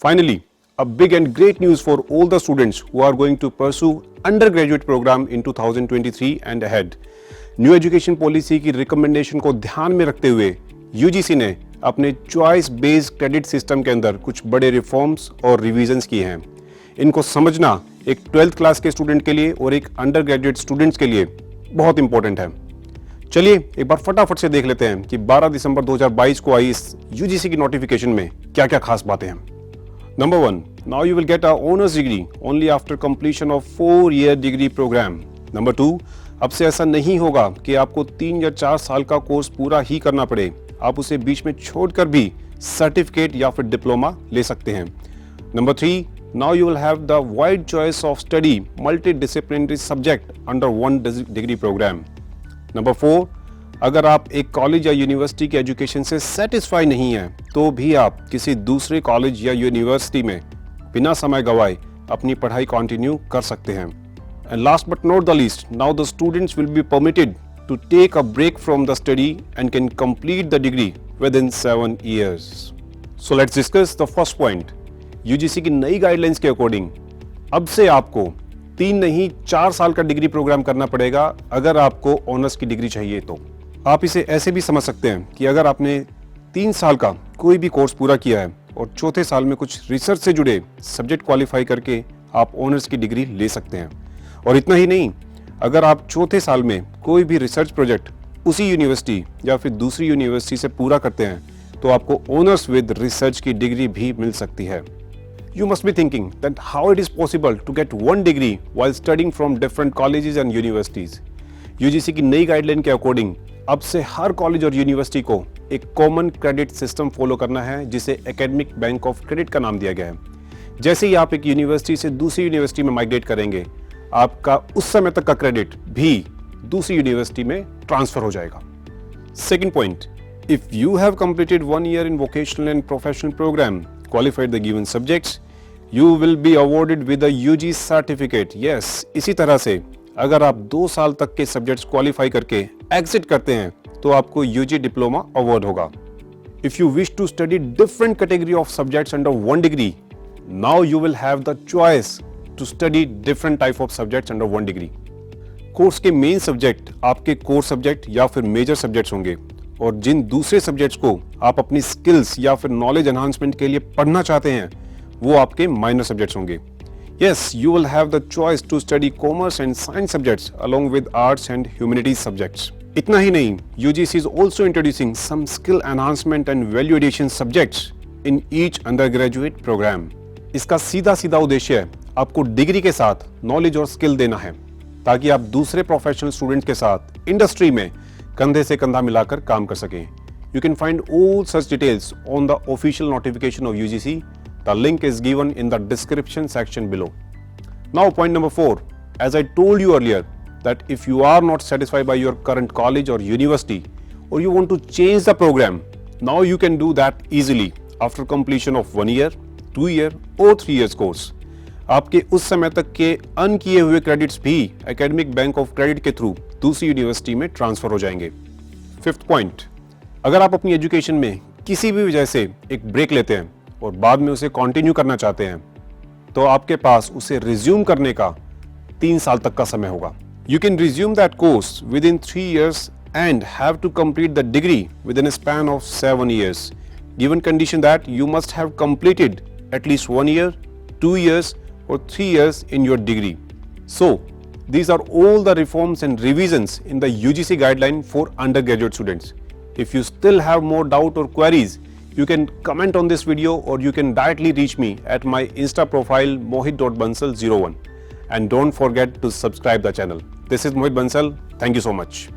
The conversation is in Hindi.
Finally, a big and great news for all the students who are going to pursue undergraduate program in 2023 and ahead. New education policy की रिकमेंडेशन को ध्यान में रखते हुए यूजीसी ने अपने चॉइस बेस्ड क्रेडिट सिस्टम के अंदर कुछ बड़े रिफॉर्म्स और रिवीजन्स किए हैं। इनको समझना एक 12th क्लास के स्टूडेंट के लिए और एक अंडर ग्रेजुएट स्टूडेंट्स के लिए बहुत इंपॉर्टेंट है। चलिए एक बार फटाफट से देख लेते हैं कि 12 दिसंबर 2022 को आई इस यूजीसी की नोटिफिकेशन में क्या क्या खास बातें हैं। Number 1, now you will get a honors degree only after completion of 4-year degree program. Number 2, अब से ऐसा नहीं होगा कि आपको 3 या 4 साल का कोर्स पूरा ही करना पड़े, आप उसे बीच में छोड़कर भी सर्टिफिकेट या फिर डिप्लोमा ले सकते हैं। Number 3, now you will have the wide choice of study multidisciplinary subject under one degree program. Number 4, अगर आप एक कॉलेज या यूनिवर्सिटी के एजुकेशन से सेटिस्फाई नहीं है तो भी आप किसी दूसरे कॉलेज या यूनिवर्सिटी में बिना समय गवाए अपनी पढ़ाई कंटिन्यू कर सकते हैं। And last but not the least, now the students will be permitted to take a break from the study and can complete the degree within 7 years. So let's discuss the first point. UGC की नई गाइडलाइंस के अकॉर्डिंग अब से आपको 3 नहीं 4 साल का डिग्री प्रोग्राम करना पड़ेगा अगर आपको ऑनर्स की डिग्री चाहिए तो। आप इसे ऐसे भी समझ सकते हैं कि अगर आपने 3 साल का कोई भी कोर्स पूरा किया है और चौथे साल में कुछ रिसर्च से जुड़े सब्जेक्ट क्वालिफाई करके आप ऑनर्स की डिग्री ले सकते हैं। और इतना ही नहीं, अगर आप चौथे साल में कोई भी रिसर्च प्रोजेक्ट उसी यूनिवर्सिटी या फिर दूसरी यूनिवर्सिटी से पूरा करते हैं तो आपको ऑनर्स विद रिसर्च की डिग्री भी मिल सकती है। You must be thinking that how it is possible to get one degree while studying from different colleges and universities. UGC की नई गाइडलाइन के अकॉर्डिंग अब से हर कॉलेज और यूनिवर्सिटी को एक कॉमन क्रेडिट सिस्टम फॉलो करना है जिसे एकेडमिक बैंक ऑफ क्रेडिट का नाम दिया गया है। जैसे ही आप एक यूनिवर्सिटी से दूसरी यूनिवर्सिटी में माइग्रेट करेंगे, आपका उस समय तक का क्रेडिट भी दूसरी यूनिवर्सिटी में ट्रांसफर हो जाएगा। Second point, if you have completed 1 year in vocational and professional program, qualified the given subjects, you will be awarded with a UG certificate. Yes, इसी तरह से अगर आप 2 साल तक के सब्जेक्ट्स क्वालिफाई करके एग्जिट करते हैं तो आपको यूजी डिप्लोमा अवार्ड होगा। If you wish to study different category of subjects under one degree, now you will have the choice to study different type of subjects under one degree. Course के मेन सब्जेक्ट आपके कोर सब्जेक्ट या फिर मेजर सब्जेक्ट्स होंगे और जिन दूसरे सब्जेक्ट्स को आप अपनी स्किल्स या फिर नॉलेज एनहांसमेंट के लिए पढ़ना चाहते हैं वो आपके माइनर सब्जेक्ट्स होंगे। Yes, you will have the choice to study commerce and science subjects along with arts and humanities subjects. इतना ही नहीं, UGC is also introducing some skill enhancement and value addition subjects in each undergraduate program. इसका सीधा सीधा उद्देश्य है आपको डिग्री के साथ नॉलेज और स्किल देना है ताकि आप दूसरे प्रोफेशनल स्टूडेंट्स के साथ इंडस्ट्री में कंधे से कंधा मिलाकर काम कर सकें। You can find all such details on the official notification of UGC. The link is given in the description section below. Now point number 4, as I told you earlier that if you are not satisfied by your current college or university or you want to change the program, now you can do that easily after completion of 1 year, 2 year or 3 years course. आपके उस समय तक के अर्न किए हुए क्रेडिट्स भी एकेडमिक बैंक ऑफ क्रेडिट के थ्रू दूसरी यूनिवर्सिटी में ट्रांसफर हो जाएंगे। फिफ्थ पॉइंट, अगर आप अपनी एजुकेशन में किसी भी वजह से एक ब्रेक लेते हैं और बाद में उसे कंटिन्यू करना चाहते हैं तो आपके पास उसे रिज्यूम करने का 3 साल तक का समय होगा। You can resume that course within 3 years and have to complete the degree within span of 7 years, given condition that you must have completed at least 1 year, 2 years और 3 years in your degree. So, these are all the reforms and revisions in the UGC guideline for undergraduate students. If you still have more doubt or queries, you can comment on this video or you can directly reach me at my Insta profile mohit.bansal01 and don't forget to subscribe the channel. This is Mohit Bansal. Thank you so much.